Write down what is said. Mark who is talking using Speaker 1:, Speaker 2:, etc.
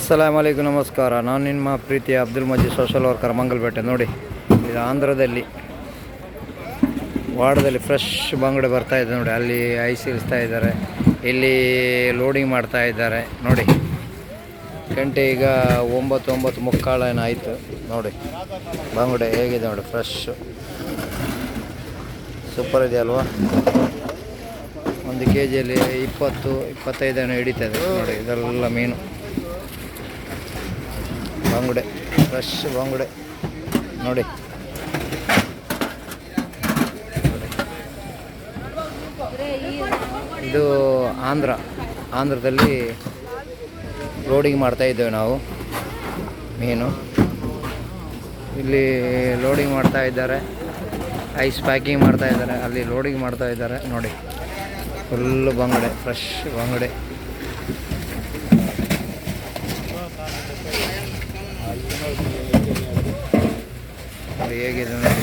Speaker 1: ಅಸ್ಸಲಾಮು ಅಲೈಕುಂ, ನಮಸ್ಕಾರ. ನಾನು ನಿಮ್ಮ ಪ್ರೀತಿಯ ಅಬ್ದುಲ್ ಮಜೀದ್, ಸೋಷಲ್ ವರ್ಕರ್, ಮಂಗಲ್ಪೇಟೆ. ನೋಡಿ, ಇದು ಆಂಧ್ರದಲ್ಲಿ ವಾಡದಲ್ಲಿ ಫ್ರೆಶ್ ಬಂಗುಡೆ ಬರ್ತಾಯಿದೆ ನೋಡಿ. ಅಲ್ಲಿ ಐಸ್ ಇಳಿಸ್ತಾ ಇದ್ದಾರೆ, ಇಲ್ಲಿ ಲೋಡಿಂಗ್ ಮಾಡ್ತಾ ಇದ್ದಾರೆ ನೋಡಿ. ಗಂಟೆ ಈಗ 9:03 ಆಯಿತು ನೋಡಿ. ಬಂಗುಡೆ ಹೇಗಿದೆ ನೋಡಿ, ಫ್ರೆಶ್ ಸೂಪರ್ ಇದೆ ಅಲ್ವಾ. 1 kgಯಲ್ಲಿ 20-25 ಹಿಡಿತದೆ ನೋಡಿ. ಇದೆಲ್ಲ ಮೀನು ಬಂಗುಡೆ, ಫ್ರೆಶ್ ಬಂಗುಡೆ ನೋಡಿ. ಇದು ಆಂಧ್ರದಲ್ಲಿ ಲೋಡಿಂಗ್ ಮಾಡ್ತಾಯಿದ್ದೇವೆ ನಾವು ಮೀನು. ಇಲ್ಲಿ ಲೋಡಿಂಗ್ ಮಾಡ್ತಾ ಇದ್ದಾರೆ, ಐಸ್ ಪ್ಯಾಕಿಂಗ್ ಮಾಡ್ತಾ ಇದ್ದಾರೆ, ಅಲ್ಲಿ ಲೋಡಿಂಗ್ ಮಾಡ್ತಾ ಇದ್ದಾರೆ ನೋಡಿ. ಫುಲ್ಲು ಬಂಗುಡೆ, ಫ್ರೆಶ್ ಬಂಗುಡೆ. ಹೇಗಿದೆ ನೋಡಿ.